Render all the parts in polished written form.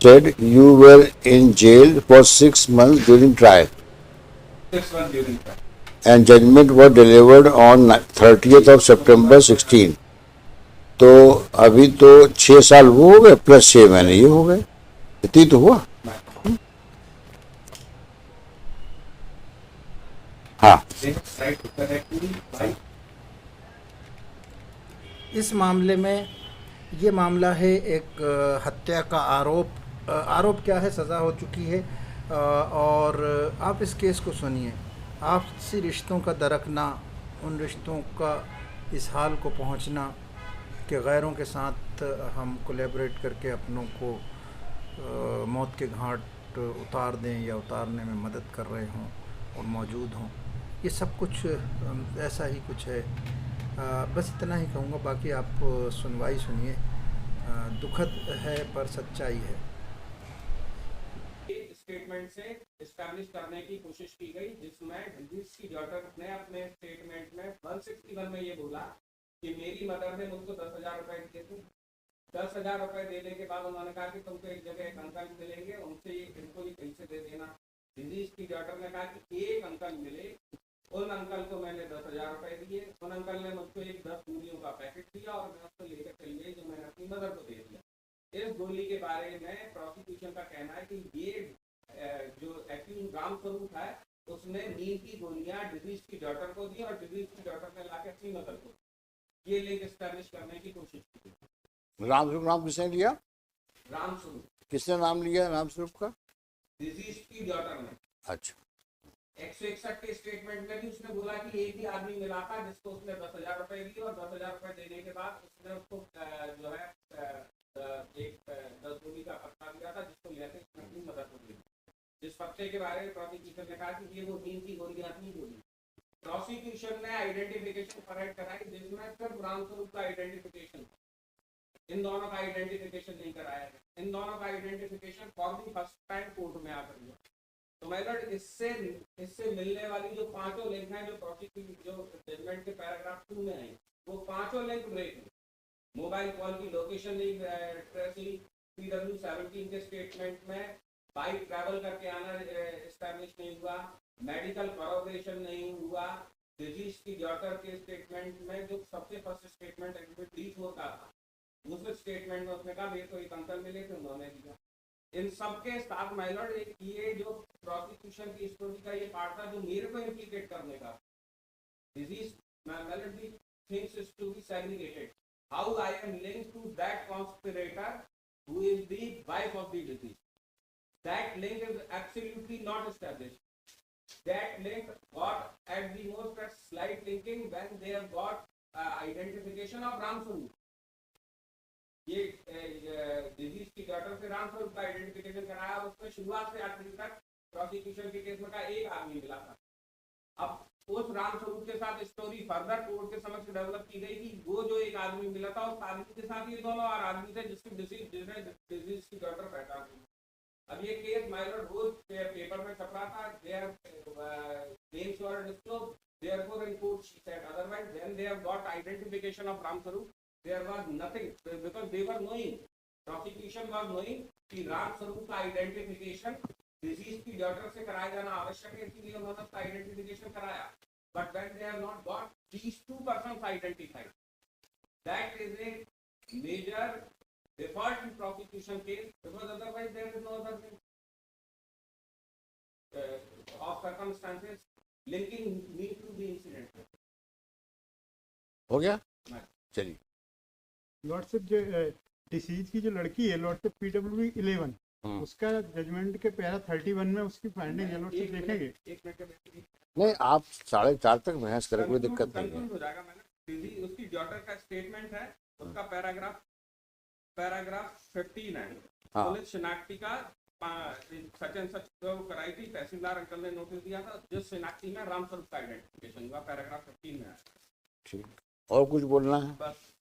arrested. You were in jail for 6 months during trial. 6 months during trial. And judgment was delivered on 30th of September 16. तो अभी तो 6 साल वो हो गए प्लस 6 महीने ये हो गए, इतनी तो हुआ। हाँ, इस मामले में ये मामला है एक हत्या का आरोप क्या है, सज़ा हो चुकी है। और आप इस केस को सुनिए। आपसी रिश्तों का दरकना, उन रिश्तों का इस हाल को पहुंचना कि गैरों के साथ हम कोलैबोरेट करके अपनों को मौत के घाट उतार दें या उतारने में मदद कर रहे हों और मौजूद हों, ये सब कुछ ऐसा ही कुछ है। बस इतना ही कहूँगा, बाकी आप सुनवाई सुनिए। दुखद है पर सच्चाई है। स्टेटमेंट से एस्टैब्लिश करने की कोशिश की गई, जिसमें डिजीज की डॉटर ने अपने स्टेटमेंट में 161 में ये बोला कि मेरी मदर ने मुझको 10,000 रुपए दिए थे। 10,000 रुपए देने के बाद उन्होंने कहा कि तुमको एक जगह एक अंकल मिलेंगे, उनसे इनको ये पैसे दे देना। डिजीज की डॉटर ने कहा कि एक अंकल मिले, उन अंकल को मैंने 10,000 रुपए दिए। उन अंकल ने मुझको एक 10 गोलियों का पैकेट दिया और मैं उसको लेकर चली गई, जो मैंने अपनी मदर को दे दिया। इस गोली के बारे में प्रोसिक्यूशन का कहना है कि ये जो एक्यूज रामस्वरूप है, उसने नींद की गोलियां डिजीज की डॉटर को दी और डिजीज की डॉटर ने लाके अपनी मदर को, ये लिंक एस्टैब्लिश करने की कोशिश की। रामस्वरूप नाम किसने लिया? रामस्वरूप। किसने नाम लिया रामस्वरूप का? डिजीज की डॉटर ने। अच्छा। 161 के स्टेटमेंट में भी उसने बोला कि एक ही आदमी मिला था जिसको उसने 10,000 रुपए दिए और 10,000 रुपए देने के बाद उसने उसको जो है एक 10 गोली का पत्ता दिया था, जिसको लेते अपनी मदद को दी। जिस पत्ते के बारे में प्रोसिक्यूशन ने कहा कि ये वो नींद की गोलियां थी गोली। प्रोसिक्यूशन ने आइडेंटिफिकेशन फॉरवर्ड कराई, जिसमें सिर्फ रामस्वरूप का आइडेंटिफिकेशन, इन दोनों का आइडेंटिफिकेशन नहीं कराया गया। इन दोनों का identification for the first time court में आकर हुआ। तो मैडम इससे मिलने वाली जो पांचों लिंक हैं, जो प्रोसिक्यूशन जो जजमेंट के पैराग्राफ 2 में है, वो पांचों लिंक ब्रेक हुए। मोबाइल कॉल की लोकेशन नहीं ट्रेस हुई। PW17 के स्टेटमेंट में बाइक ट्रैवल करके आना एस्टैब्लिश नहीं हुआ। मेडिकल कॉरोबोरेशन नहीं हुआ। डिजीज की डॉटर के स्टेटमेंट में जो सबसे फर्स्ट स्टेटमेंट एग्जिबिट D4 का था, दूसरे स्टेटमेंट में उसने कहा मेरे को एक अंकल मिले थे, उन्होंने दिया। इन सबके साथ माइलॉर्ड एक ये जो प्रोसिक्यूशन की स्टोरी का ये पार्ट था जो मेरे को इम्प्लीकेट करने का। Disease my lord the things is to be segregated. How I am linked to that conspirator who is the wife of the disease. That link is absolutely not established. That link got at the most a slight linking when they have got identification of Ramswaroop. ये disease की daughter से रामस्वरूप का identification कराया, उसमें शुरुआत से आखिरी तक प्रोसिक्यूशन के केस में का एक आदमी मिला था। अब उस रामस्वरूप के साथ स्टोरी फर्दर कोर्ट के समक्ष डेवलप की गई कि वो जो एक आदमी मिला था, उस आदमी के साथ ये दोनों और आदमी थे जिसकी डिजीज की डॉटर पहचान हुई। अब ये केस माइलॉर्ड रोज पेपर में छप रहा था। Their names were disclosed. Therefore, in court she said. Otherwise, when they have got identification of Ramswarup, there was nothing because they were knowing. Prosecution was knowing कि रामस्वरूप का आइडेंटिफिकेशन डिजीज की daughter से कराया जाना आवश्यक है, इसलिए उन्होंने उसका आइडेंटिफिकेशन कराया। But when they have not got these two persons identified, that is a major default in prosecution case, because otherwise there is no other thing of circumstances linking me to the incident. हो गया, चलिए। Lordship जो disease की जो लड़की है lordship PW11, उसका judgement के पैरा 31 में उसकी फाइंडिंग है लॉर्डशिप देखेंगे। एक मिनट नहीं, आप 4:30 तक बहस करें, कोई दिक्कत नहीं है। हो जाएगा। मैंने उसकी डॉटर का स्टेटमेंट है, उसका पैराग्राफ 15 है। पुलिस शिनाख्ती का सच एंड सच जो कराई थी, तहसीलदार अंकल ने नोटिस दिया था, जिस शिनाख्ती में रामस्वरूप का आइडेंटिफिकेशन हुआ, पैराग्राफ 15 में है। ठीक, और कुछ बोलना है? बस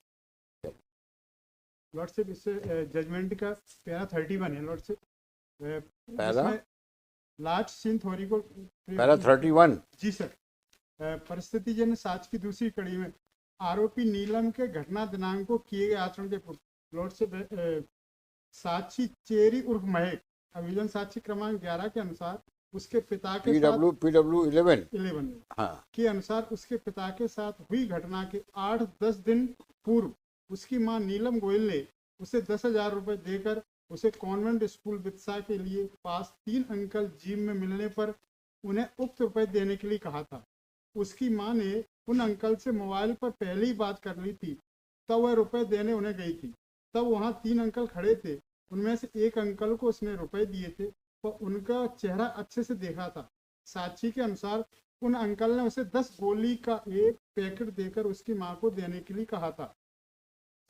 लॉर्डशिप इससे जजमेंट का पैरा 31 है lordship. Para large scene theory को पैरा 31। जी सर। परिस्थितिजन्य साक्ष्य की दूसरी कड़ी में आरोपी नीलम के घटना दिनांक को किए गए आचरण के लॉर्डशिप साक्षी चेरी उर्फ महक अभियोजन साक्षी क्रमांक 11 के अनुसार उसके पिता के साथ PW 11। 11 हाँ के अनुसार उसके पिता के साथ हुई घटना के 8-10 दिन पूर्व उसकी मां नीलम गोयल ने उसे 10,000 रुपए देकर उसे कॉन्वेंट स्कूल बित्सा के लिए पास 3 अंकल जिम में मिलने पर उन्हें उक्त रुपए देने के लिए कहा था। उसकी मां ने उन अंकल से मोबाइल पर पहले ही बात कर ली थी, तब वह रुपए देने उन्हें गई थी। तब वहां 3 अंकल खड़े थे, उनमें से एक अंकल को उसने रुपए दिए थे और उनका चेहरा अच्छे से देखा था। साक्षी के अनुसार उन अंकल ने उसे 10 गोली का एक पैकेट देकर उसकी मां को देने के लिए कहा था।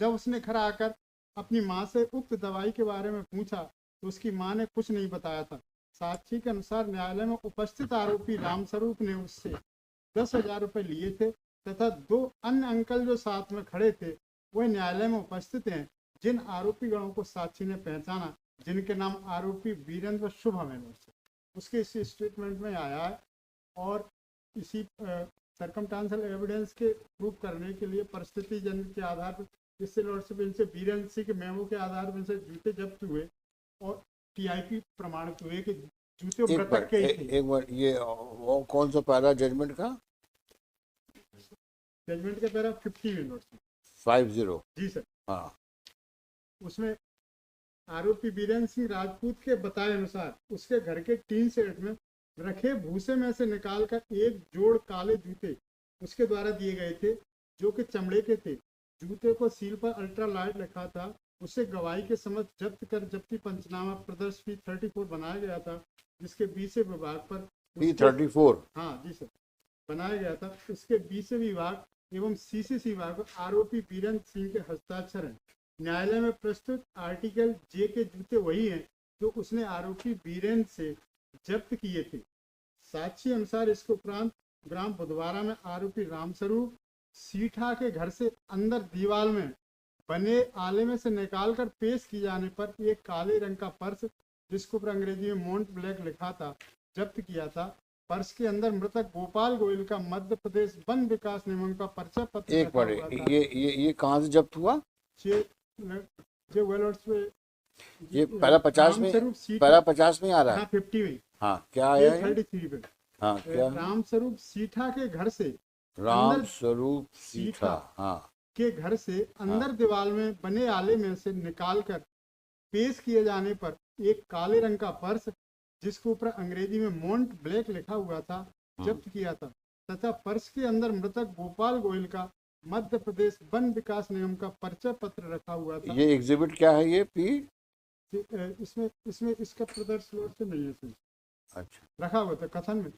जब उसने घर आकर अपनी मां से उक्त दवाई के बारे में पूछा तो उसकी मां ने कुछ नहीं बताया था। साक्षी के अनुसार न्यायालय में उपस्थित आरोपी रामस्वरूप ने उससे 10,000 रुपए लिए थे तथा 2 अन्य अंकल जो साथ में खड़े थे वह न्यायालय में उपस्थित हैं। जिन आरोपी गणों को साक्षी ने पहचाना, जिनके नाम आरोपी वीरेंद्र शुभम है, उसके इस स्टेटमेंट में आया है। और इसी सर्कमस्टांशियल एविडेंस के प्रूफ करने के लिए परिस्थिति जन्य के आधार पर इससे लॉर्डशिप इनसे वीरेंद्र सिंह के मेमो के आधार पर इनसे जूते जब्त हुए और TIP प्रमाणित हुए कि जूते मृतक के ही थे। एक बार ये वो कौन सा पैरा जजमेंट का? जजमेंट का पैरा 50 है लॉर्डशिप। 50। जी सर। हाँ उसमें आरोपी वीरेंद्र सिंह राजपूत के बताए अनुसार उसके घर के टीन सेट में रखे भूसे में से निकालकर एक जोड़ काले जूते उसके द्वारा दिए गए थे जो कि चमड़े के थे। जूते को सील पर अल्ट्रा लाइट लिखा था। उसे गवाही के समझ जब्त कर जब्ती पंचनामा प्रदर्श P34 बनाया गया था, जिसके 20 विभाग पर P34 हाँ जी सर बनाया गया था। उसके 20 विभाग एवं CCC विभाग पर आरोपी वीरेंद्र सिंह के हस्ताक्षर हैं। न्यायालय में प्रस्तुत आर्टिकल J के जूते वही हैं जो उसने आरोपी वीरेंद्र से जब्त किए थे। साक्षी अनुसार इसके उपरांत ग्राम बुधवारा में आरोपी रामस्वरूप सीठा के घर से अंदर दीवार में बने आले में से निकालकर पेश किए जाने पर एक काले रंग का पर्स, जिसको पर अंग्रेजी में मोंट ब्लैक लिखा था, जब्त किया था। पर्स के अंदर मृतक गोपाल गोयल का मध्य प्रदेश वन विकास निगम का पर्चा पत्र एक मिनट, ये कहाँ से जब्त हुआ? ये पैरा 50 में आ रहा है। 50 में हाँ क्या आया है? 33 पे हाँ क्या? रामस्वरूप सीठा के घर से रामस्वरूप सीठा हाँ के घर से अंदर दीवार में बने आले में से निकालकर पेश किए जाने पर एक काले रंग का पर्स, जिसके ऊपर अंग्रेजी में मोंट ब्लैक लिखा हुआ था, जब्त किया था तथा पर्स के अंदर मृतक गोपाल गोयल का मध्य प्रदेश वन विकास निगम का परिचय पत्र रखा हुआ था। ये एग्जिबिट क्या है? ये P इसमें इसका प्रदर्श लॉर्ड से नहीं है। अच्छा रखा हुआ था कथन में।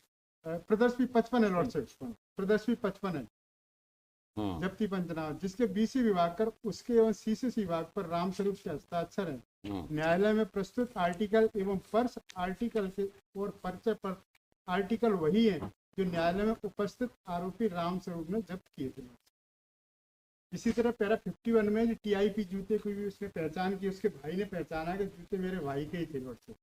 प्रदर्श P55 है लॉर्ड से। प्रदर्श P55 है जब्ती पंचनामा, जिसके 20 विभाग कर उसके एवं CCC विभाग पर रामस्वरूप के हस्ताक्षर हैं। न्यायालय में प्रस्तुत आर्टिकल एवं पर्स आर्टिकल के और परिचय पर आर्टिकल वही है जो न्यायालय में उपस्थित आरोपी रामस्वरूप ने जब्त किए थे। इसी तरह पैरा 51 में TIP जूते को भी उसने पहचान की। उसके भाई ने पहचाना कि जूते मेरे भाई के ही थे लॉर्ड से।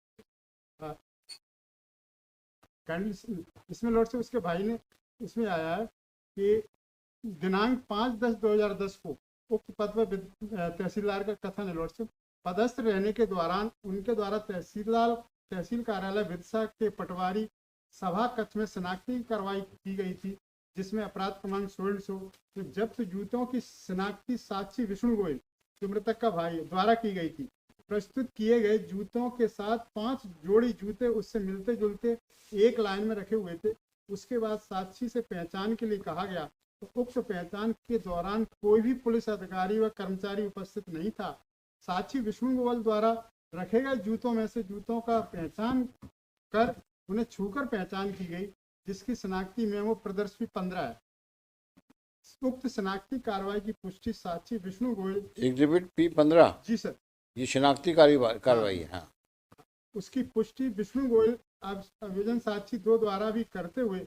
इसमें लॉर्ड से उसके भाई ने इसमें आया है कि दिनांक 5/10/2010 को उक्त पद पर तहसीलदार का कथन है लॉर्ड से, पदस्थ रहने के दौरान उनके द्वारा तहसील कार्यालय विदिशा के पटवारी सभा कक्ष में शनाख्ती की कार्रवाई की गई थी, जिसमें अपराध क्रमांक 1600 जब्त जूतों की शनाख्ती साक्षी विष्णु गोयल जो मृतक का भाई द्वारा की गई थी। प्रस्तुत किए गए जूतों के साथ 5 जोड़ी जूते उससे मिलते जुलते एक लाइन में रखे हुए थे। उसके बाद साक्षी से पहचान के लिए कहा गया तो उक्त पहचान के दौरान कोई भी पुलिस अधिकारी व कर्मचारी उपस्थित नहीं था। साक्षी विष्णु गोयल द्वारा रखे गए जूतों में से जूतों का पहचान कर उन्हें छूकर पहचान की गई, जिसकी शनाख्ती मेमो प्रदर्श P15 है। उक्त शनाख्ती कार्रवाई की पुष्टि साक्षी विष्णु गोयल एग्जिबिट P15 जी सर ये शनाख्ती कार्रवाई है। हाँ उसकी पुष्टि विष्णु गोयल अभियोजन साक्षी 2 द्वारा भी करते हुए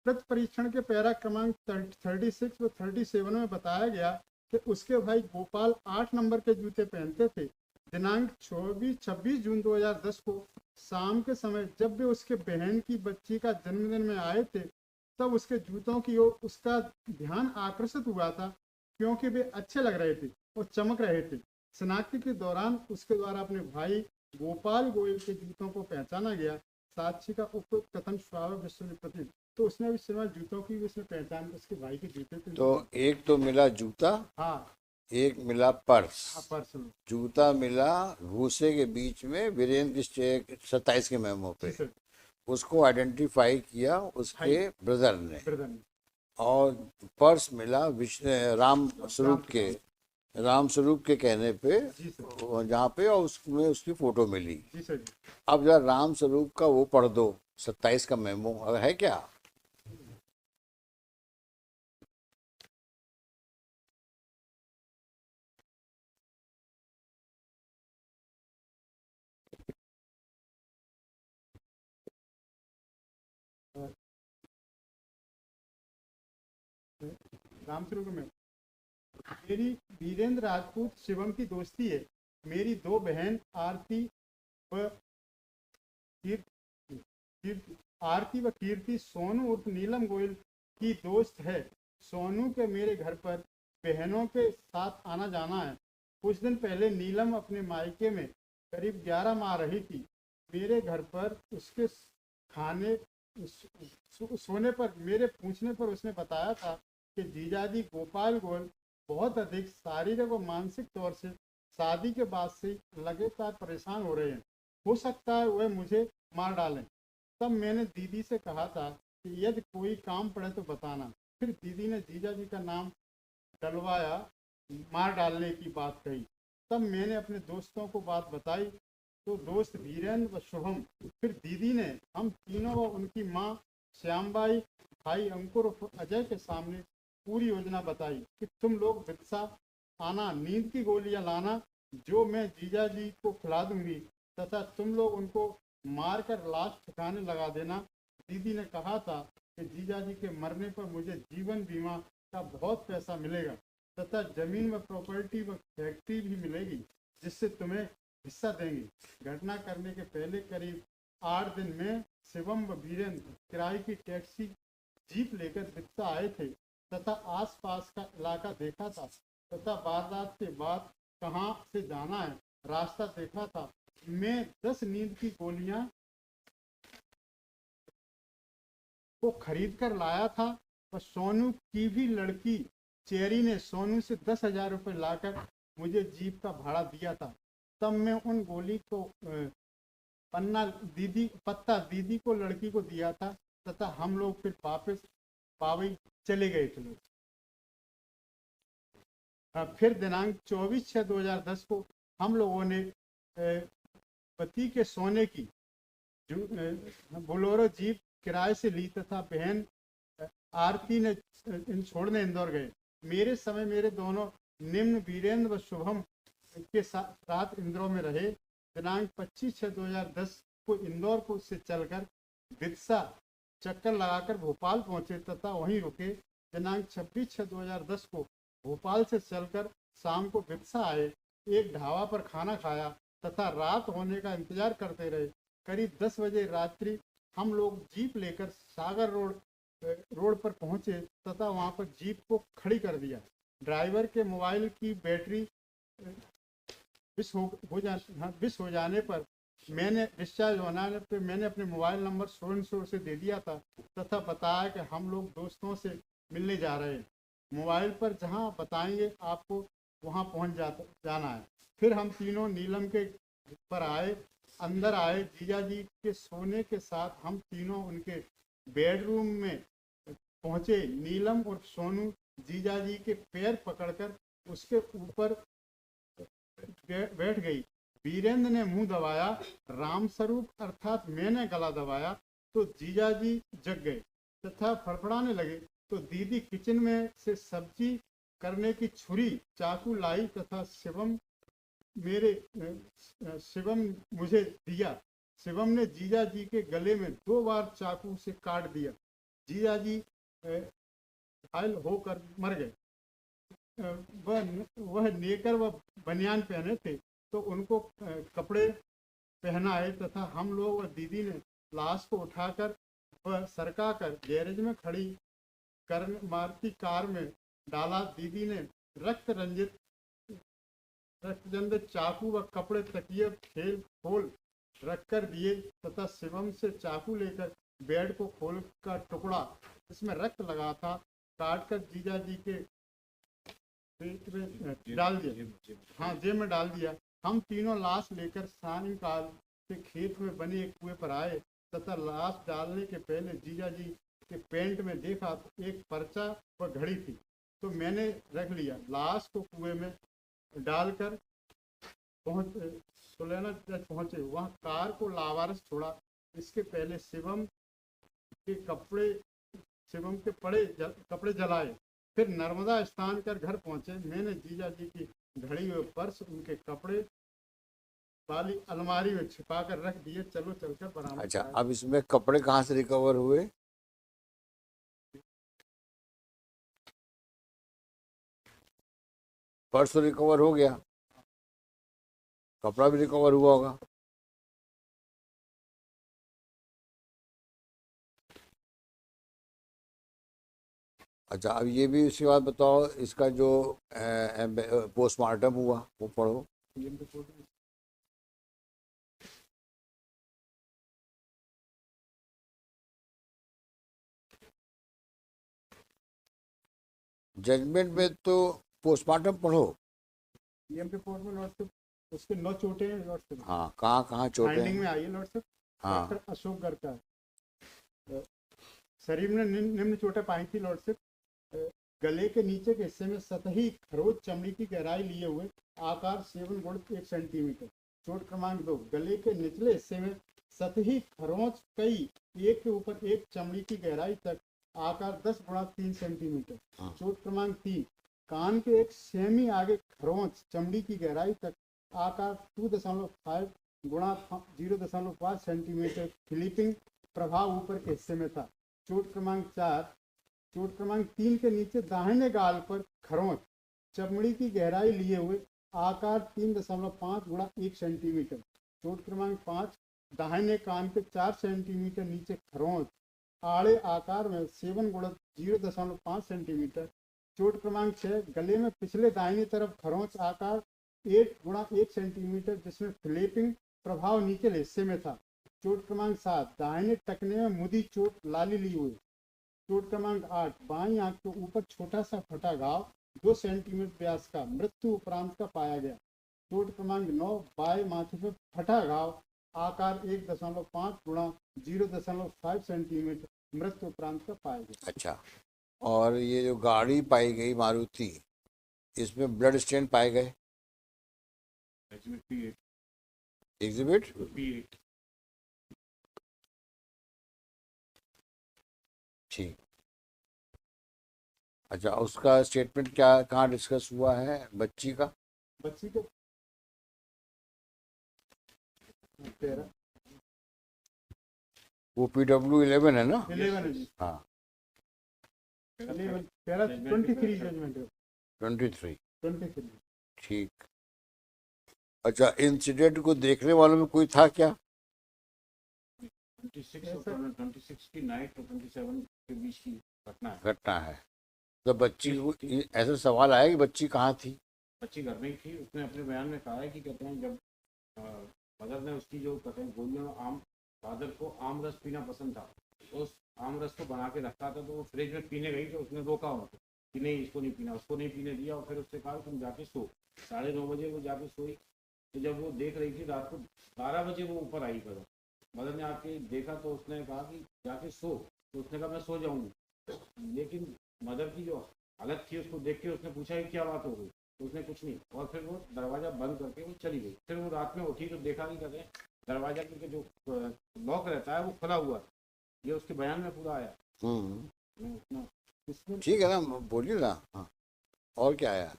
प्रति परीक्षण के पैरा क्रमांक 36 व 37 में बताया गया कि उसके भाई गोपाल 8 नंबर के जूते पहनते थे। दिनांक 26 जून 2010 को शाम के समय जब वे उसके बहन की बच्ची का जन्मदिन में आए थे, तब उसके जूतों की ओर उसका ध्यान आकर्षित हुआ था, क्योंकि वे अच्छे लग रहे थे और चमक रहे थे। शनाख्त के दौरान उसके द्वारा अपने भाई गोपाल गोयल के जूतों को पहचाना गया। साक्षी का उपयुक्त कथन स्वाभाविक विश्व में प्रतीत। तो उसने भी सिनेमा जूतों की भी उसने पहचान उसके भाई के जूते थे। तो एक तो मिला जूता, हाँ एक मिला पर्स। हाँ पर्स में। जूता मिला भूसे के बीच में वीरेंद्र की 27 के मेमो जी पे। सर। उसको आइडेंटिफाई किया उसके ब्रदर ने। ब्रदर ने। और पर्स मिला राम स्वरूप के कहने पे, जी सर। जहाँ पे, और उसमें उसकी फोटो मिली। जी सर जी। अब जरा राम स्वरूप का वो पढ़ दो, 27 का मेमो अगर है क्या? रामस्वरूप में मेरी वीरेंद्र राजपूत शिवम की दोस्ती है। मेरी दो बहन आरती व कीर्ति सोनू उर्फ नीलम गोयल की दोस्त है। सोनू के मेरे घर पर बहनों के साथ आना जाना है। कुछ दिन पहले नीलम अपने मायके में करीब 11 माह रही थी। मेरे घर पर उसके खाने सोने पर मेरे पूछने पर उसने बताया था कि जीजाजी गोपाल गोयल बहुत अधिक शारीरिक और मानसिक तौर से शादी के बाद से लगातार परेशान हो रहे हैं। हो सकता है वह मुझे मार डालें। तब मैंने दीदी से कहा था कि यदि कोई काम पड़े तो बताना। फिर दीदी ने जीजाजी का नाम डलवाया, मार डालने की बात कही। तब मैंने अपने दोस्तों को बात बताई तो दोस्त वीरेंद्र व शुभम, फिर दीदी ने हम तीनों व उनकी माँ श्यामबाई, भाई अंकुर और अजय के सामने पूरी योजना बताई कि तुम लोग वित्सा आना, नींद की गोलियां लाना जो मैं जीजा जी को खिला दूंगी, तथा तुम लोग उनको मार कर लाश ठिकाने लगा देना। दीदी ने कहा था कि जीजा जी के मरने पर मुझे जीवन बीमा का बहुत पैसा मिलेगा तथा जमीन व प्रॉपर्टी व फैक्ट्री भी मिलेगी जिससे तुम्हें हिस्सा देंगे। घटना करने के पहले करीब 8 दिन में शिवम व वीरेंद्र किराए की टैक्सी जीप लेकर वित्सा आए थे तथा आसपास का इलाका देखा था तथा वारदात के बाद कहाँ से जाना है रास्ता देखा था। मैं 10 नींद की गोलियां को खरीद कर लाया था और सोनू की भी लड़की चेरी ने सोनू से 10,000 रुपये लाकर मुझे जीप का भाड़ा दिया था। तब मैं उन गोली को पत्ता दीदी को लड़की को दिया था तथा हम लोग फिर वापस पावई चले गए थे। फिर दिनांक 24/6/2010 को हम लोगों ने पति के सोने की बोलेरो जीप किराए से ली तथा बहन आरती ने छोड़ने इंदौर गए। मेरे समय मेरे दोनों निम्न वीरेंद्र व शुभम के साथ इंदौर में रहे। दिनांक 25/6/2010 को इंदौर को से चलकर बिरसा चक्कर लगाकर भोपाल पहुंचे तथा वहीं रुके। दिनांक 26/6/2010 को भोपाल से चलकर शाम को बिरसा आए, एक ढाबा पर खाना खाया तथा रात होने का इंतजार करते रहे। करीब 10 बजे रात्रि हम लोग जीप लेकर सागर रोड पर पहुंचे तथा वहां पर जीप को खड़ी कर दिया। ड्राइवर के मोबाइल की बैटरी विश हो जाने पर डिस्चार्ज होने पर मैंने अपने मोबाइल नंबर सो से दे दिया था तथा बताया कि हम लोग दोस्तों से मिलने जा रहे हैं। मोबाइल पर जहां बताएंगे आपको वहां पहुंच जाना है। फिर हम तीनों नीलम के पर आए, अंदर आए। जीजा जी के सोने के साथ हम तीनों उनके बेडरूम में पहुंचे। नीलम और सोनू जीजा जी के पैर पकड़कर उसके ऊपर बैठ गई। वीरेंद्र ने मुंह दबाया, रामस्वरूप अर्थात मैंने गला दबाया तो जीजा जी जग गए तथा फड़फड़ाने लगे। तो दीदी किचन में से सब्जी करने की छुरी चाकू लाई तथा शिवम मुझे दिया। शिवम ने जीजा जी के गले में 2 बार चाकू से काट दिया। जीजा जी घायल होकर मर गए। वह नेकर व बनियान पहने थे तो उनको कपड़े पहनाए तथा हम लोग व दीदी ने लाश को उठाकर व सरका कर गैरेज में खड़ी कर मारुति कार में डाला। दीदी ने रक्त रंजित रक्तचंद चाकू व कपड़े तकिए खेल खोल रखकर दिए तथा शिवम से चाकू लेकर बेड को खोल का टुकड़ा इसमें रक्त लगा था काट कर जीजा जी के पेट में डाल दिया। हाँ, जेब में डाल दिया। हम तीनों लाश लेकर सायंकाल के खेत में बने एक कुएं पर आए तथा लाश डालने के पहले जीजा जी के पैंट में देखा तो एक पर्चा व घड़ी थी, तो मैंने रख लिया। लाश को कुएं में डालकर सुलैना जज पहुंचे। वहां कार को लावारिस छोड़ा। इसके पहले शिवम के कपड़े जलाए, फिर नर्मदा स्नान कर घर पहुंचे। मैंने जीजा जी की घड़ी व पर्स उनके कपड़े वाली अलमारी में छिपा कर रख दिए। चलो चलकर बरामद अच्छा, कराए। अब इसमें कपड़े कहाँ से रिकवर हुए? पर्स तो रिकवर हो गया, कपड़ा भी रिकवर हुआ होगा। अच्छा, अब ये भी उसके बाद बताओ, इसका जो पोस्टमार्टम हुआ वो पढ़ो। जजमेंट में तो पोस्टमार्टम पढ़ो। पीएम रिपोर्ट में लॉर्ड साहब उसके 9 चोटें हैं लॉर्ड साहब। हाँ, कहाँ कहाँ चोटें फाइंडिंग हैं? में आई है लॉर्ड साहब। हाँ, डॉक्टर अशोक गर्ग का शरीर में निम्न चोटें पाई थी लॉर्ड साहब। गले के नीचे के हिस्से में सतही खरोच चमड़ी की गहराई लिए हुए आकार 7 गुण 1 सेंटीमीटर। चोट क्रमांक 2, गले के निचले हिस्से में सतही खरोंच कई एक के ऊपर एक चमड़ी की गहराई तक आकार 10 गुणा 3 सेंटीमीटर। चोट क्रमांक 3, कान के एक सेमी आगे खरोंच चमड़ी की गहराई तक आकार 2.5 गुणा 0.5 सेंटीमीटर फिलिपिंग प्रभाव ऊपर के हिस्से में था। चोट क्रमांक 4, चोट क्रमांक 3 के नीचे दाहिने गाल पर खरोंच चमड़ी की गहराई लिए हुए आकार 3.5 गुणा 1 सेंटीमीटर। चोट क्रमांक 5, दाहिने कान के 4 सेंटीमीटर नीचे खरोंच आड़े आकार में 7 गुणा 0.5 सेंटीमीटर। चोट क्रमांक 6, गले में पिछले दाहिनी तरफ खरोंच आकार 8 गुणा 1 सेंटीमीटर जिसमें फ्लैपिंग प्रभाव नीचे हिस्से में था। चोट क्रमांक 7, दाहिने टखने में मुदी चोट लाली ली हुई। चोट क्रमांक 8, बाईं आंख के ऊपर छोटा सा फटा घाव 2 सेंटीमीटर व्यास का मृत्यु उपरांत का पाया गया। चोट क्रमांक 9, बाएं माथे पर फटा घाव आकार 1.5 गुणा 0.5 सेंटीमीटर मृत्यु उपरांत का पाया गया। अच्छा, और ये जो गाड़ी पाई गई मारुति, इसमें ब्लड स्टेन पाए गए? एग्जिबिट ठीक। अच्छा, उसका स्टेटमेंट क्या कहाँ डिस्कस हुआ है बच्ची का? बच्ची को 13 वो PW11 है ना? 11 है जी। हाँ, 11 13 23 जजमेंट है। 23 ठीक। अच्छा, इंसिडेंट को देखने वालों में कोई था क्या? 26 की नाइट और 27 के बीच की घटना है। घटना है तो बच्ची को ऐसा सवाल आया कि बच्ची कहाँ थी? बच्ची घर में ही थी। उसने अपने बयान में कहा है कि कहते हैं जब मदर ने उसकी जो कहते हैं गोलियों फादर को आम रस पीना पसंद था, तो उस आम रस को बना के रखा था, तो वो फ्रिज में पीने गई तो उसने रोका उनको कि नहीं इसको नहीं पीना, उसको नहीं पीने दिया और फिर उससे कहा तुम जाके सो। 9:30 बजे वो जाके सोई। तो जब वो देख रही थी रात को 12 बजे वो ऊपर आई कदम। मदर ने आके देखा तो उसने कहा कि जाके सो, तो उसने कहा मैं सो जाऊंगी। लेकिन मदर की जो हालत थी उसको देख के उसने पूछा कि क्या बात हो गई, तो उसने कुछ नहीं, और फिर वो दरवाजा बंद करके वो चली गई। फिर वो रात में उठी तो देखा नहीं कहते दरवाजा क्योंकि जो लॉक रहता है वो खुला हुआ। ये उसके बयान में पूरा आया। इसमें ठीक है ना, बोलिए ना। हाँ, और क्या आया?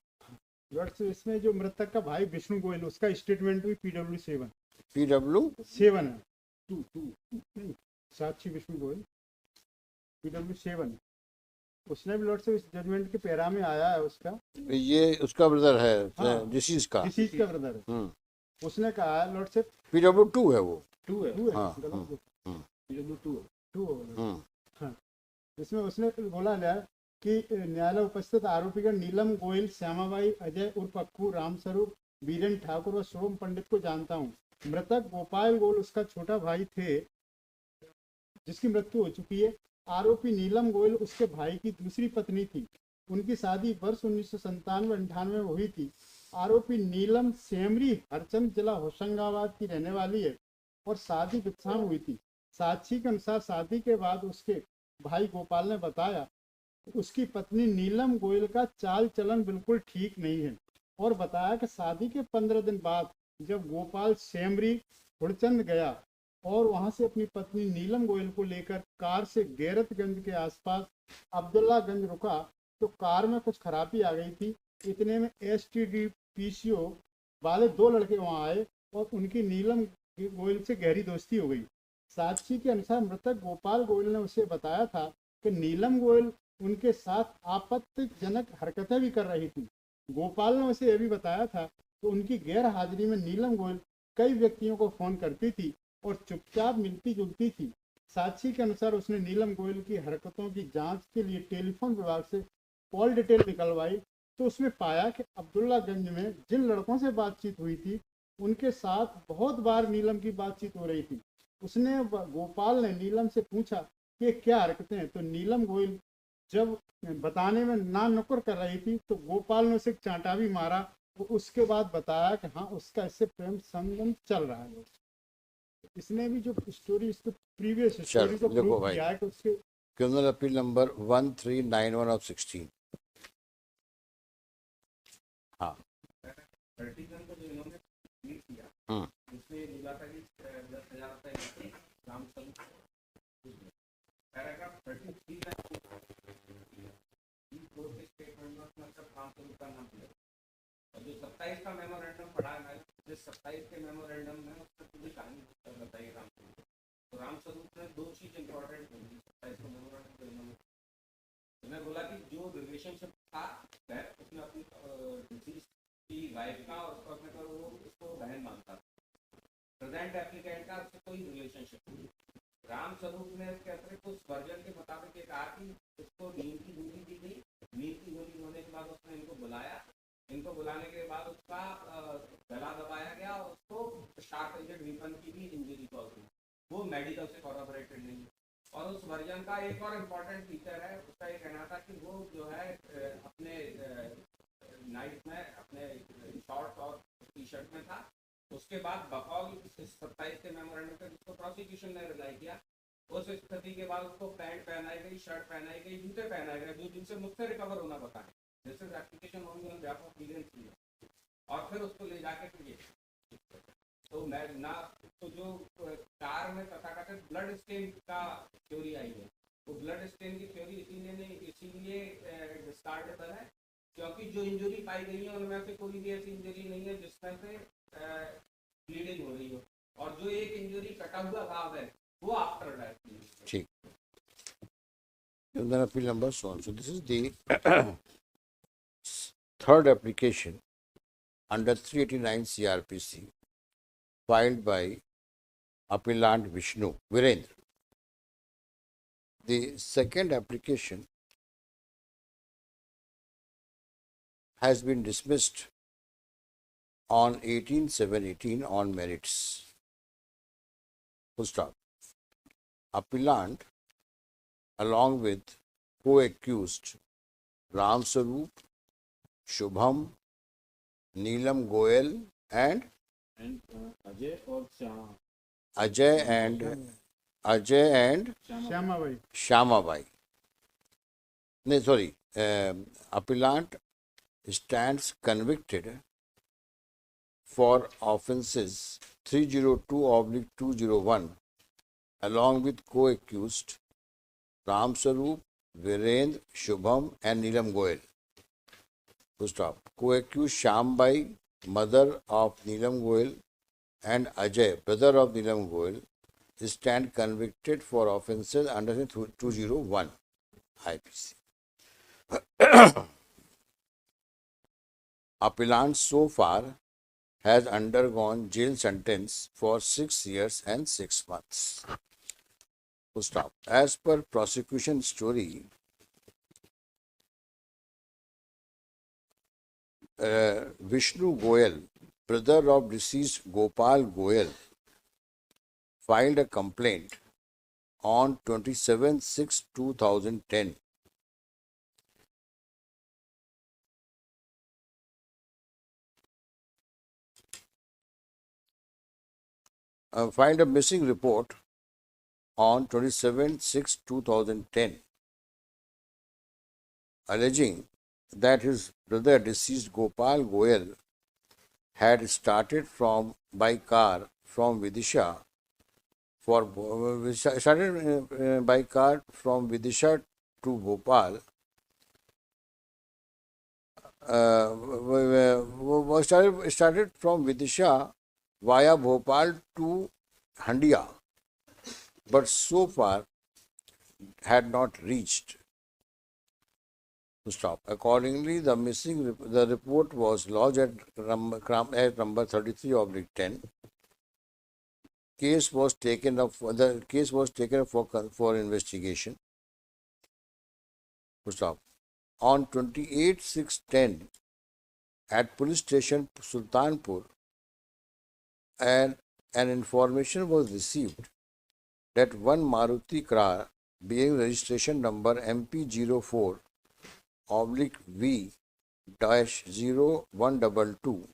इसमें जो मृतक का भाई विष्णु गोयल उसका स्टेटमेंट भी PW7 PW7 है। 2 साक्षी विष्णु गोयल PW7 उसने भी लॉर्ड से इस जजमेंट के पैरा में आया है उसका। ये उसका ब्रदर है, हाँ, डिसीज का ब्रदर है। उसने कहा है लॉर्ड से PW2 है वो। 2 है। 2 है। हाँ, गलत PW2 है। 2 हाँ। इसमें उसने बोला है कि न्यायालय उपस्थित आरोपीगण नीलम गोयल, श्यामाबाई, अजय उर्फ अक्कू, रामस्वरूप, बीरेन ठाकुर व शुभम पंडित को जानता हूँ। मृतक गोपाल गोयल उसका छोटा भाई थे जिसकी मृत्यु हो चुकी है। आरोपी नीलम गोयल उसके भाई की दूसरी पत्नी थी। उनकी शादी वर्ष 1997-98 में हुई थी। आरोपी नीलम सेमरी हरचंद जिला होशंगाबाद की रहने वाली है और शादी वित्साम हुई थी। साक्षी के अनुसार शादी के बाद उसके भाई गोपाल ने बताया उसकी पत्नी नीलम गोयल का चाल चलन बिल्कुल ठीक नहीं है और बताया कि शादी के 15 दिन बाद जब गोपाल सेमरी हुड़चंद गया और वहां से अपनी पत्नी नीलम गोयल को लेकर कार से गैरतगंज के आसपास अब्दुल्लागंज रुका तो कार में कुछ खराबी आ गई थी। इतने में STD-PCO वाले 2 लड़के वहां आए और उनकी नीलम गोयल से गहरी दोस्ती हो गई। साक्षी के अनुसार मृतक गोपाल गोयल ने उसे बताया था कि नीलम गोयल उनके साथ आपत्तिजनक हरकतें भी कर रही थी। गोपाल ने उसे यह भी बताया था कि उनकी गैर हाजिरी में नीलम गोयल कई व्यक्तियों को फोन करती थी और चुपचाप मिलती जुलती थी। साक्षी के अनुसार उसने नीलम गोयल की हरकतों की जांच के लिए टेलीफोन विभाग से कॉल डिटेल निकलवाई तो उसमें पाया कि अब्दुल्लागंज में जिन लड़कों से बातचीत हुई थी उनके साथ बहुत बार नीलम की बातचीत हो रही थी। उसने गोपाल ने नीलम से पूछा कि क्या हरकतें हैं तो नीलम गोयल जब बताने में ना नुकुर कर रही थी तो गोपाल ने उसे चांटा भी मारा। तो उसके बाद बताया कि हाँ उसका इससे प्रेम संबंध चल रहा है। इसने भी जो स्टोरी इसको प्रीवियस स्टोरी को देखो प्रूव भाई, किया है कि उसके क्रिमिनल अपील नंबर 1391 ऑफ 16। हाँ 30 जन को जो इन्होंने लीड किया उसने बोला था कि 10,000 रुपए लेके राम स्वरूप पैराग्राफ 33 में स्टेटमेंट में अपना सब राम स्वरूप का नाम दिया और जो 27 का मेमोरेंडम पढ़ा है मैंने जिस 27 के मेमोरेंडम में उसने पूरी कहानी बताई राम स्वरूप। तो राम स्वरूप में 2 चीज इंपॉर्टेंट होगी 27 का मेमोरेंडम तो मैं बोला कि जो रिलेशनशिप था उसने अपनी डिसीज की वाइफ का और उसको वो उसको बहन मानता था। प्रेजेंट एप्लीकेंट का उससे कोई रिलेशनशिप नहीं। राम स्वरूप ने इसके अतिरिक्त उस वर्जन के मुताबिक ये कहा कि उसको नींद की गोली दी गई। नींद की गोली होने के बाद उसने इनको बुलाया। इनको बुलाने के बाद उसका गला दबाया गया और उसको शार्प एजेड वेपन की भी इंजरी कॉज हुई। वो मेडिकल से कॉरबोरेटेड नहीं है। और उस वर्जन का एक और इम्पोर्टेंट फीचर है उसका ये कहना था कि वो जो है अपने नाइट में अपने शॉर्ट्स और टी शर्ट में था। उसके बाद बकौल 27 के मेमोरेंडम पे जिसको प्रोसिक्यूशन ने रिलाई किया उस स्थिति के बाद उसको पैंट पहनाई गई, शर्ट पहनाई गई, जूते पहनाए गए जो जिनसे मुझसे रिकवर होना बताए this is application on behalf of legal और फिर उसको ले जाके फिर तो मैं ना तो जो कार में तथाकथित ब्लड स्टेन का थ्योरी आई है वो ब्लड स्टेन की थ्योरी इसीलिए डिस्कार्डेबल है क्योंकि जो इंजरी पाई गई है उनमें से कोई भी ऐसी इंजरी नहीं है जिसमें से ब्लीडिंग हो रही हो और जो एक इंजरी कटा हुआ घाव है वो आफ्टर डेथ। ठीक। Criminal appeal number so on. So this is the third application under 389 CRPC filed by appellant Vishnu Virendra. The second application has been dismissed on 18/7/18 on merits. Full stop. Appellant along with co-accused Ram Saroop, Shubham, Neelam Goyal and Ajay और Ajay and Shyama भाई Shamabai. No, sorry. Appellant stands convicted for offences 302/201 along with co-accused Ram Saroop, Virendra, Shubham and Neelam Goyal. Full stop. Co-accused Shambai, mother of Neelam Goyal, and Ajay, brother of Neelam Goyal, stand convicted for offences under 201 IPC. Appellant so far has undergone jail sentence for 6 years and 6 months. Full stop. As per prosecution story, Vishnu Goyal brother of deceased Gopal Goyal, filed a complaint on 27/6/2010. Filed a missing report on 27/6/2010, alleging that his brother deceased Gopal Goyal had started by car from Vidisha by car from Vidisha to Bhopal. Started from Vidisha via Bhopal to Handia, but so far had not reached. To stop. Accordingly, the report was lodged at number 33/10. Case was taken up for investigation. To stop. On 28/6/10, at police station Sultanpur, an information was received that one Maruti car being registration number MP04/V-0122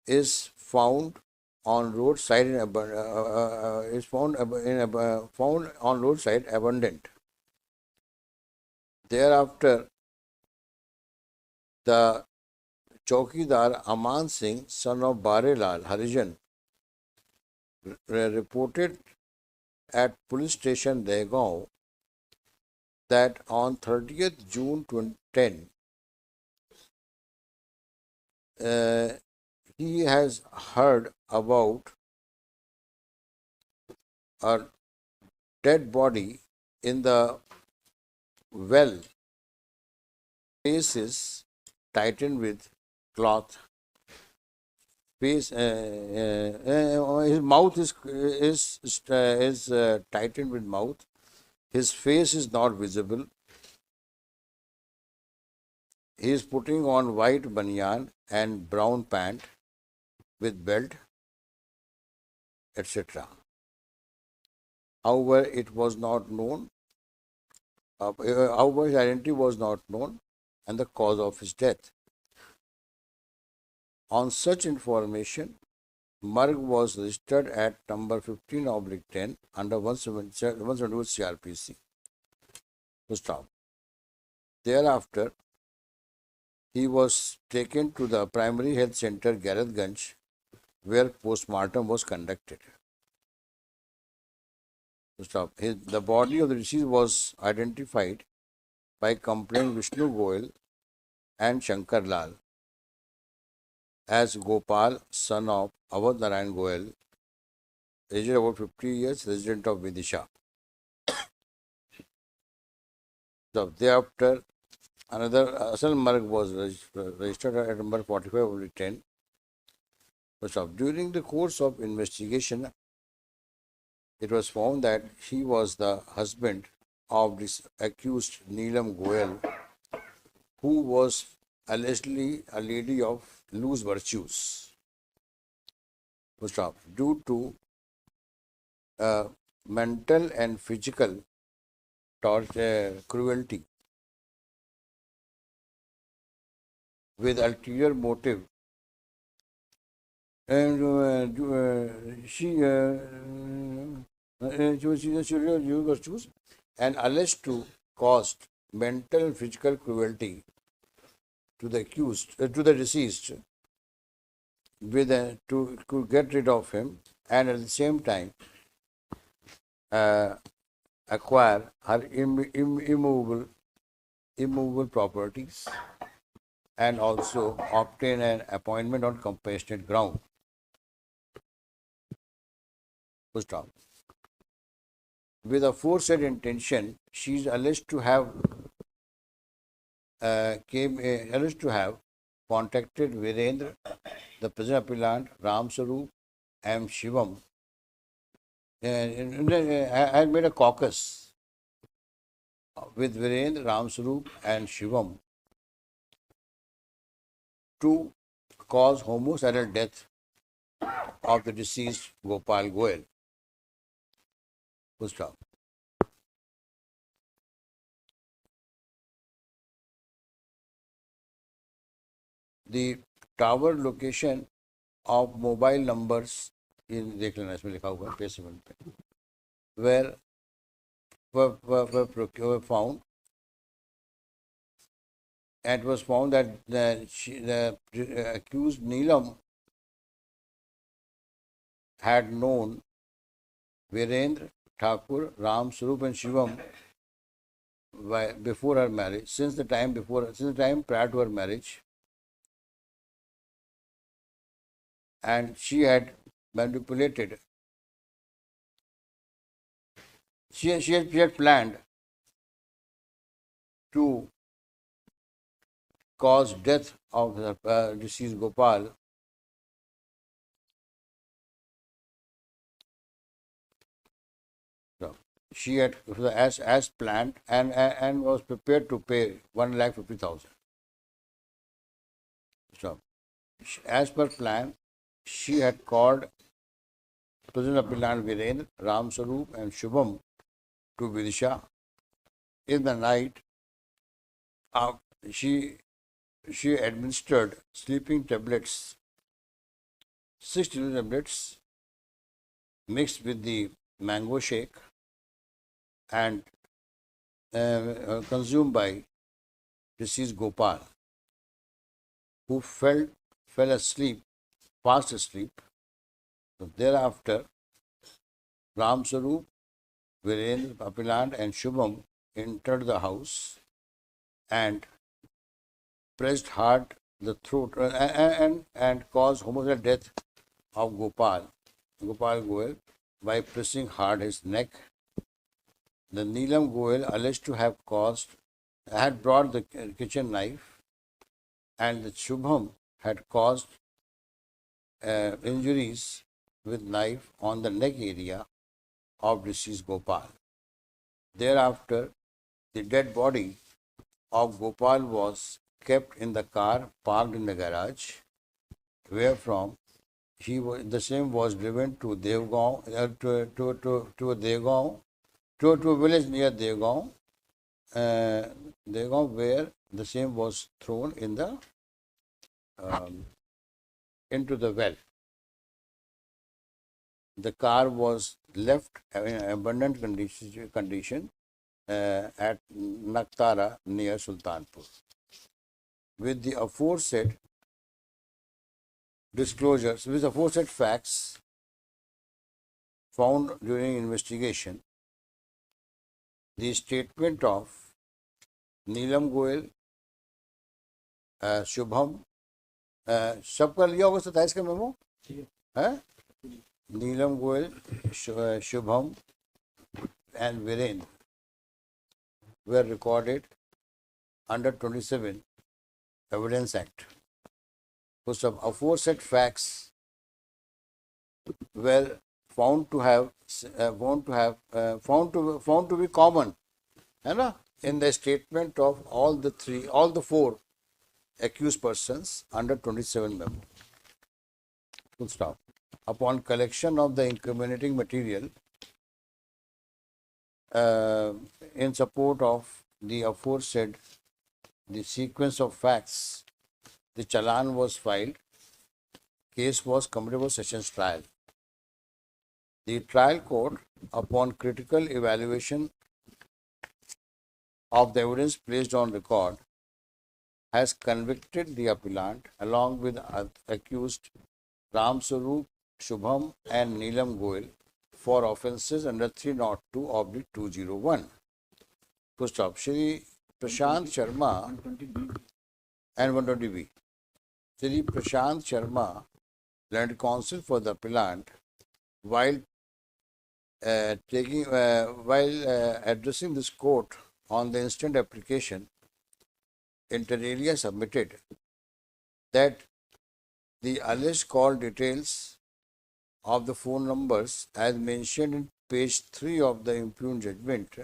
is found on roadside abandoned. Thereafter, the Chaukidar Aman Singh, son of Barelal Harijan, reported at police station Dehgaon that on 30th June 2010, he has heard about a dead body in the well. Face is tightened with cloth. His mouth is tightened with mouth. His face is not visible. He is putting on white banyan and brown pant with belt, etc. However, it was not known. However, his identity was not known and the cause of his death. On such information, Marg was registered at number 15/10 under 171 CRPC. To stop. Thereafter, he was taken to the primary health center Gairatganj, where postmortem was conducted. To stop. The body of the deceased was identified by complainant Vishnu Goyal and Shankar Lal as Gopal, son of Avadh Narayan Goyal, aged about 50 years, resident of Vidisha. So thereafter, another Asal Marg was registered at number 45/10. So during the course of investigation, it was found that he was the husband of this accused Neelam Goyal, who was allegedly a lady of loose virtues. Due to mental and physical torture, cruelty with ulterior motive, and she was virtues and alleged to cause mental and physical cruelty to the accused, to the deceased, with to get rid of him, and at the same time acquire her immovable properties, and also obtain an appointment on compassionate ground. Stop. With a aforesaid intention, she is alleged to have contacted Virendra, the present appellant, Ram Sarup, and Shivam, and had made a caucus with Virendra, Ram Sarup, and Shivam to cause homicidal death of the deceased Gopal Goel. Full stop. The tower location of mobile numbers in देख लेना इसमें लिखा हुआ है page 7 पे were found, and it was found that the accused Neelam had known Virendra Thakur, Ram Swarup and Shivam before her marriage, since the time prior to her marriage, and she had manipulated. She had planned to cause death of the deceased Gopal she had as planned and was prepared to pay 1,50,000. So, as per plan, she had called President Apilan Virendra, Ram Swarup and Shubham to Vidisha. In the night, she administered sleeping tablets, 6 tablets mixed with the mango shake and consumed by deceased Gopal, who fell asleep, fast asleep. So thereafter, Ram Swarup, Virendra, Papiland and Shubham entered the house and pressed hard the throat and caused homicidal death of Gopal Goel by pressing hard his neck. The Neelam Goel, alleged to have had brought the kitchen knife, and the Shubham had caused injuries with knife on the neck area of deceased Gopal. Thereafter, the dead body of Gopal was kept in the car parked in the garage, wherefrom the same was driven to Devgaon, to a village near Devgaon, where the same was thrown in the into the well. The car was left in abundant condition at Naktara near Sultanpur. With the aforesaid disclosures, with aforesaid facts found during investigation, the statement of Neelam Goel, Shubham, सबका लिया होगा 27 का memo है नीलम Goyal, Shubham and Virendra were recorded under 27 Evidence Act. So some aforesaid facts were found to be common, है ना, in the statement of all the four accused persons under 27 memo. Full stop. Upon collection of the incriminating material in support of the aforesaid, the sequence of facts, the challan was filed, case was committed for sessions trial. The trial court, upon critical evaluation of the evidence placed on record, has convicted the appellant along with accused Ram Swarup, Shubham and Neelam Goel for offences under 302/201. Full stop. Shri Prashant Sharma and 120B. Shri Prashant Sharma, learned counsel for the appellant, while addressing this court on the instant application, inter alia submitted that the alleged call details of the phone numbers as mentioned in page 3 of the impugned judgment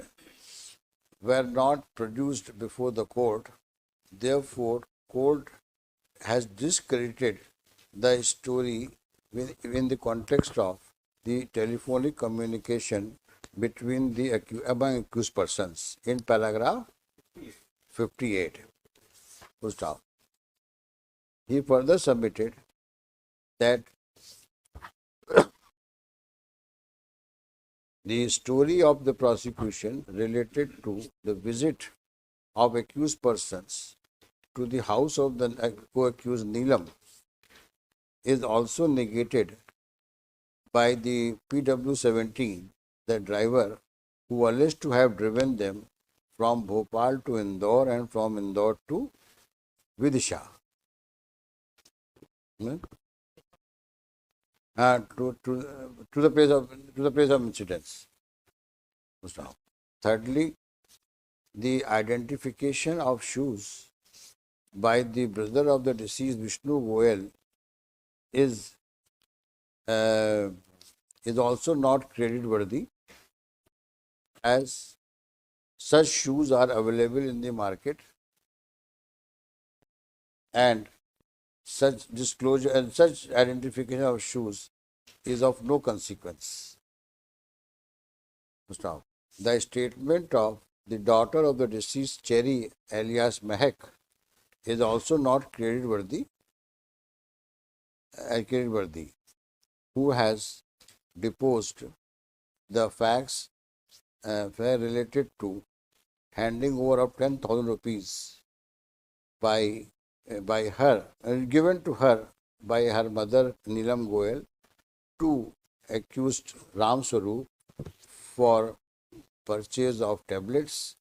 were not produced before the court. Therefore, court has discredited the story in the context of the telephonic communication between the among accused persons in paragraph 58. Full stop. He further submitted that the story of the prosecution related to the visit of accused persons to the house of the co-accused Neelam is also negated by the PW17, the driver who alleged to have driven them from Bhopal to Indore and from Indore to Vidisha. To the place of incidents. Thirdly, the identification of shoes by the brother of the deceased Vishnu Goyal is also not credit worthy, as such shoes are available in the market and such disclosure and such identification of shoes is of no consequence. Stop. The statement of the daughter of the deceased Cherry alias Mehak is also not credit worthy, who has deposed the facts related to handing over of 10,000 rupees by her given to her by her mother Neelam Goyal to accused Ram Swaroop for purchase of tablets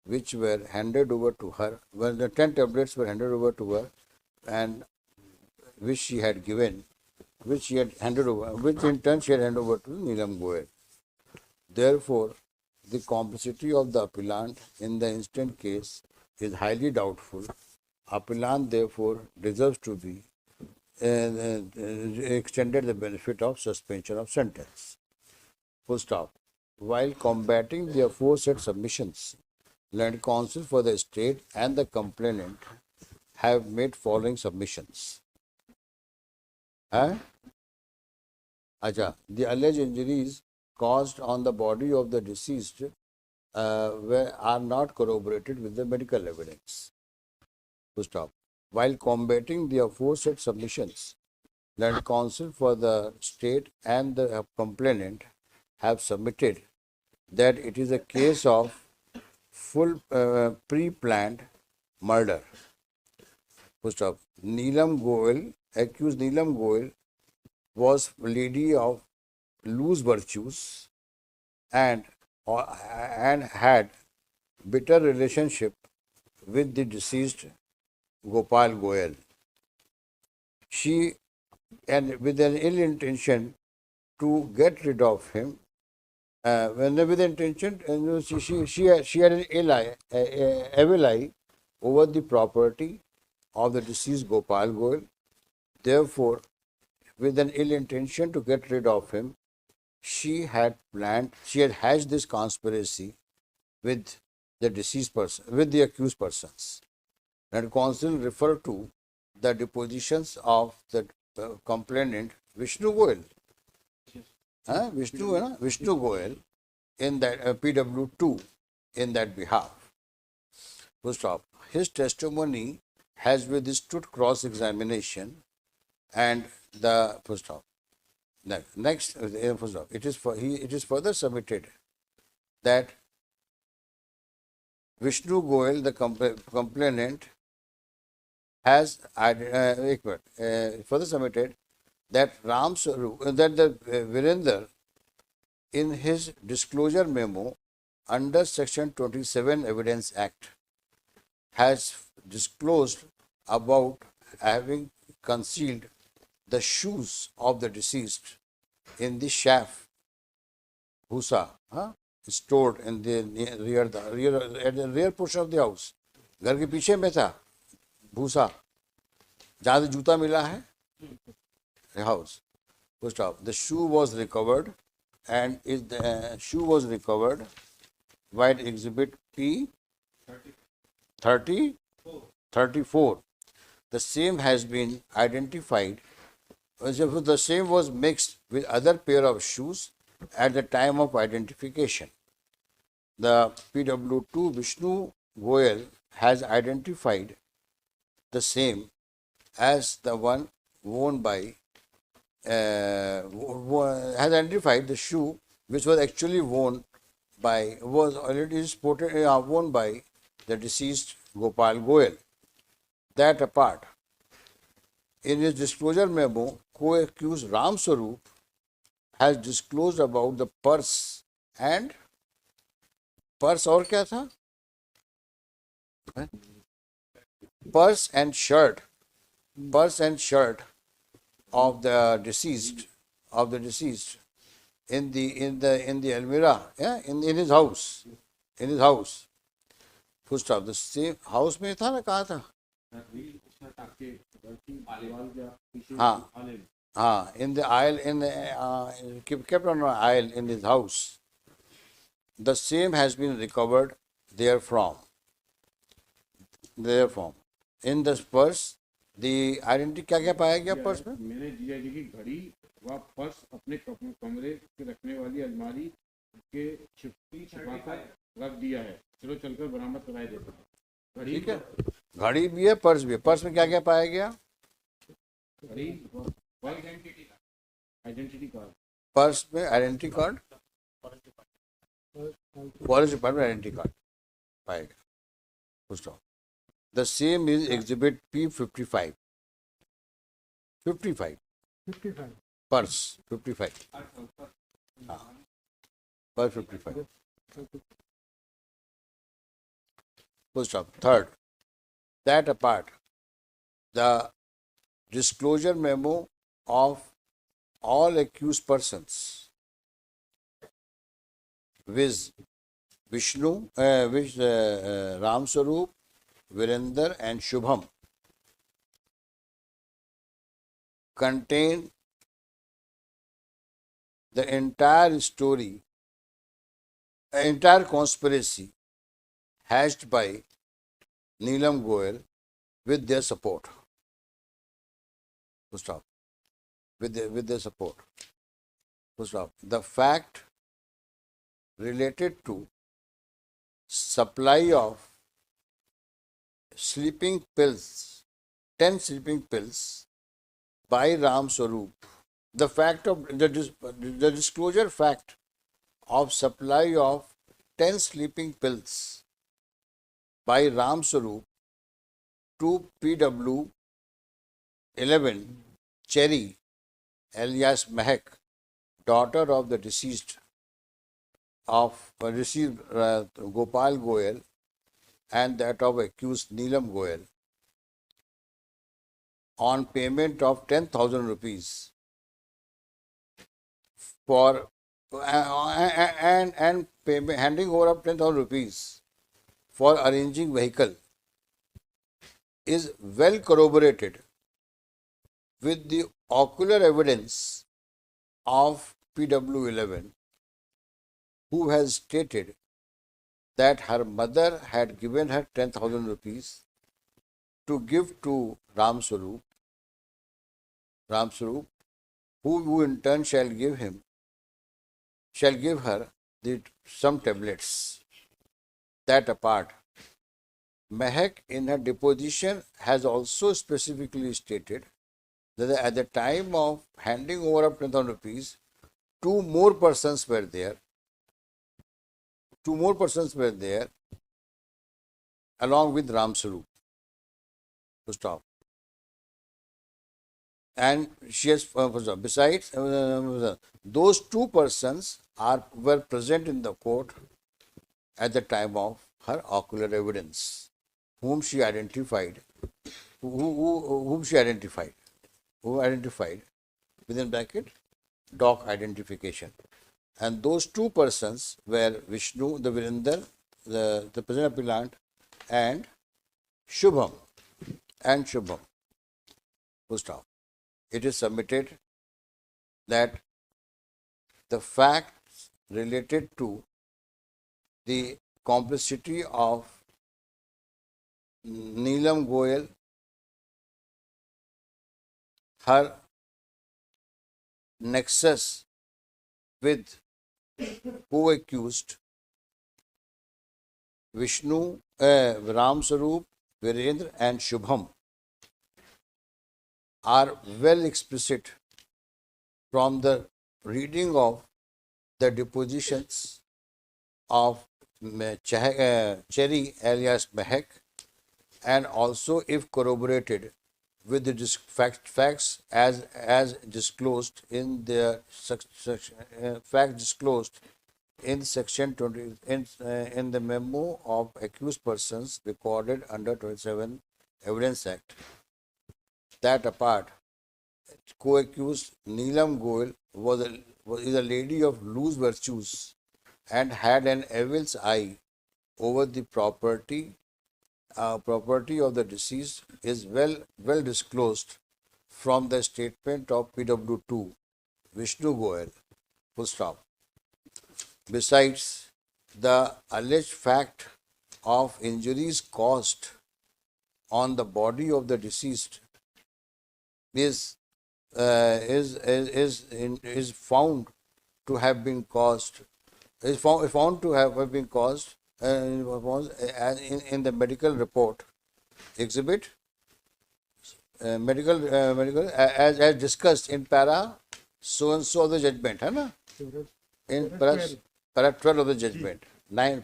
which were handed over to her, when the 10 tablets were handed over to her and which she had handed over, which in turn she had handed over to Neelam Goyal. Therefore, the complicity of the appellant in the instant case is highly doubtful. Appellant therefore deserves to be extended the benefit of suspension of sentence. Full stop. While combating the aforesaid submissions, learned counsel for the state and the complainant have made following submissions. The alleged injuries caused on the body of the deceased are not corroborated with the medical evidence. To stop. While combating the aforesaid submissions, learned counsel for the state and the complainant have submitted that it is a case of full pre-planned murder. To stop. Accused Neelam Goyal was a lady of loose virtues and had bitter relationship with the deceased Gopal Goyal. She, and with an ill intention to get rid of him, with intention, she had an evil eye over the property of the deceased Gopal Goyal. Therefore, with an ill intention to get rid of him, she had hatched this conspiracy with the deceased person, with the accused persons. And counsel refer to the depositions of the complainant Vishnu Goyal. Vishnu Goyal in that PW2 in that behalf. Full stop. His testimony has withstood cross-examination and the full stop. Next, full stop. It is further submitted that Vishnu Goyal, the complainant, has further submitted that the Virender, in his disclosure memo under Section 27 Evidence Act, has disclosed about having concealed the shoes of the deceased in the shaft bhusa stored in the rear portion of the house. घर के पीछे में था भूसा, जहाँ से जूता मिला है, house. First off, the shoe was recovered and shoe was recovered by exhibit P 34. The same has been identified The same was mixed with other pair of shoes at the time of identification. The PW2 Vishnu Goyal has identified the same as the one worn by has identified the shoe which was actually was already sported worn by the deceased Gopal Goyal. That apart, in his disclosure memo, co-accused Ram Swaroop has disclosed about the purse and purse और क्या था purse and shirt of the deceased in the Almirah, yeah, in his house, full stop. The same house में था ना, कहा था, हाँ, in the aisle, kept on an aisle in his house. The same has been recovered therefrom. In the purse, the identity क्या क्या पाया गया पर्स में? मैंने जीजा जी की घड़ी व पर्स अपने कमरे के रखने वाली अलमारी के छिपाकर रख दिया है। चलो चलकर बरामद कराए देते हैं। ठीक है, घड़ी भी है, पर्स भी है। पर्स में क्या क्या पाया गया? घड़ी, आइडेंटिटी कार्ड, पर्स में identity card, forest department identity card पाएगा। The same is exhibit P55. 55. Purse 55. Purse 55. Full stop. Third, that apart, the disclosure memo of all accused persons, viz. Vishnu, Ram Swaroop, Virender and Shubham, contain the entire story, entire conspiracy hatched by Neelam Goyal with their support. Full stop. With their support. Full stop. The fact related to supply of sleeping pills, 10 sleeping pills by Ram Swaroop. The fact of the disclosure fact of supply of 10 sleeping pills by Ram Swaroop to PW 11 Cherry alias Mehak, daughter of the deceased Gopal Goyal, and that of accused Neelam Goyal, on payment of 10,000 rupees for and payment, handing over of 10,000 rupees for arranging vehicle, is well corroborated with the ocular evidence of PW11, who has stated that her mother had given her 10,000 rupees to give to Ram Swaroop, who in turn shall give her some tablets. That apart, Mehak in her deposition has also specifically stated that at the time of handing over of 10,000 rupees, two more persons were there along with Ram Swaroop. To stop. And she has, besides, those two persons were present in the court at the time of her ocular evidence, whom she identified, within bracket, doc identification. And those two persons were Vishnu, the Virender, the present appellant, and Shubham. Full stop. It is submitted that the facts related to the complicity of Neelam Goyal, her nexus with co-accused Vishnu, Ram Sarup, Virendra, and Shubham are well explicit from the reading of the depositions of Cherry alias Mehak, and also if corroborated with the facts as disclosed in the fact disclosed in section 20 in the memo of accused persons recorded under 27 Evidence Act. That apart, co-accused Neelam Goel is a lady of loose virtues and had an evil's eye over the property of the deceased is well disclosed from the statement of PW2 Vishnu Goel. Full stop. Besides, the alleged fact of injuries caused on the body of the deceased is found to have been caused found to have been caused in the medical report exhibit medical as discussed in para so and so of the judgment, है ना? In para 12 of the judgment, nine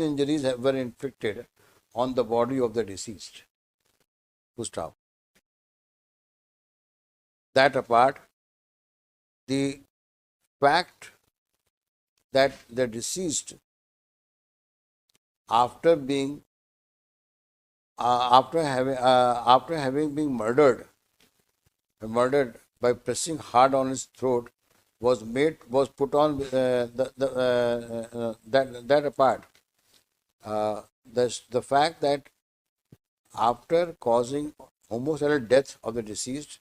injuries were inflicted on the body of the deceased. Full stop. That apart, the fact that the deceased, after having been murdered by pressing hard on his throat, was put on that apart. The fact that after causing homicidal death of the deceased,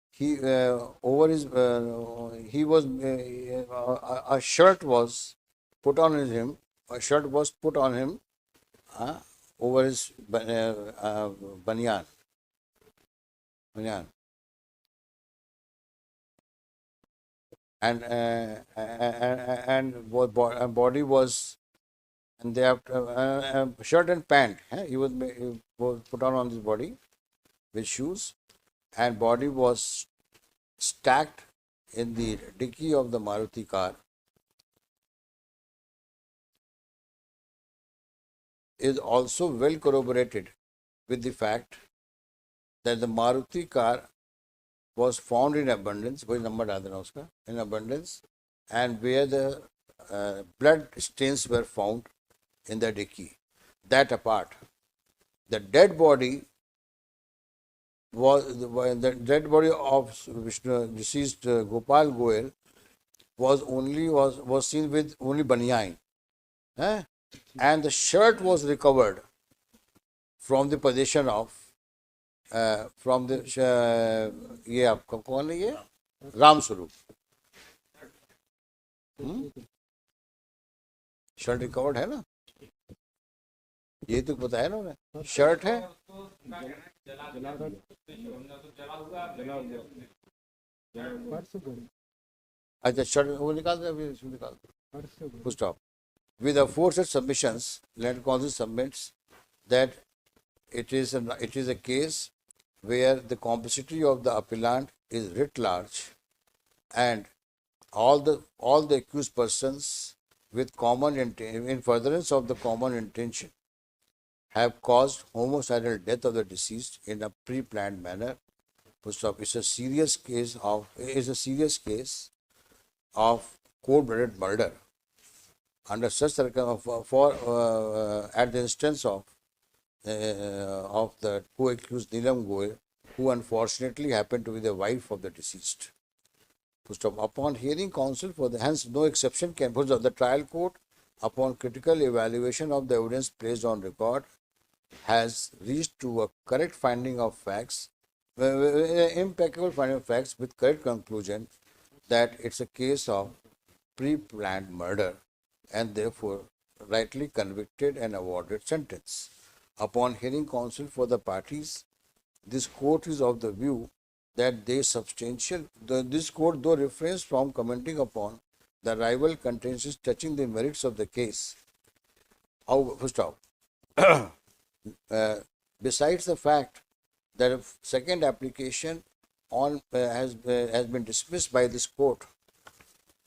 he over his he was a shirt was put on him. A shirt was put on him over his banyan. And body was, and they have shirt and pant. He was put on his body with shoes, and body was stacked in the dicky of the Maruti car. Is also well corroborated with the fact that the Maruti car was found in abundance, कोई number डाल देना उसका, in abundance, and where the blood stains were found in the dicky. That apart, the dead body of deceased Gopal Goel was seen with only banyan, and the shirt was recovered from the possession of ये आपका कौन है ये Ram Swaroop. Shirt recovered है ना, ये तो पता है ना उन्हें, शर्ट है. अच्छा शर्ट वो निकाल दे, अभी निकाल दो. Stop. With aforesaid submissions, Land Council submits that it is a case where the complexity of the appellant is writ large, and all the accused persons with common in furtherance of the common intention have caused homicidal death of the deceased in a pre-planned manner. It's a serious case of cold-blooded murder. Under such circumstances, at the instance of the co-accused Neelam Goel, who unfortunately happened to be the wife of the deceased. Upon hearing counsel for the hence no exception can be the trial court, upon critical evaluation of the evidence placed on record, has reached to a correct finding of facts, impeccable finding of facts with correct conclusion that it's a case of pre-planned murder, and therefore rightly convicted and awarded sentence. Upon hearing counsel for the parties, this court is of the view that this court though refrains from commenting upon the rival contentions touching the merits of the case. First off, besides the fact that a second application has been dismissed by this court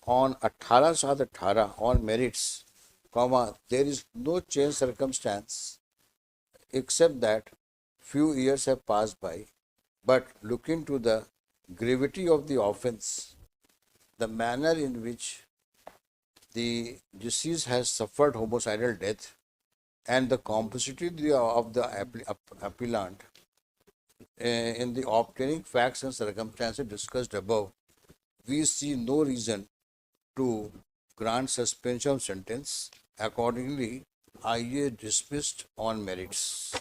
on 18/7/18 on merits, there is no change circumstance except that few years have passed by. But looking to the gravity of the offence, the manner in which the deceased has suffered homicidal death, and the complexity of the appellant in the obtaining facts and circumstances discussed above, we see no reason to grant suspension of sentence. Accordingly, IA dismissed on merits.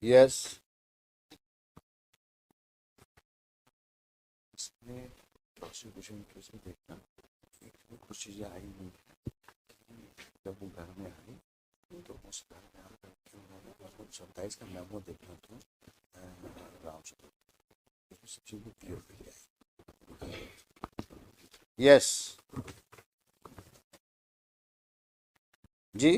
Yes. इसमें prosecution case में देखना कुछ चीज़ें आई नहीं, जब वो घर में आई तो उस घर में आकर 27 का मेमो देखना तो राम से सब चीज़ें क्लियर हो जाए. यस जी.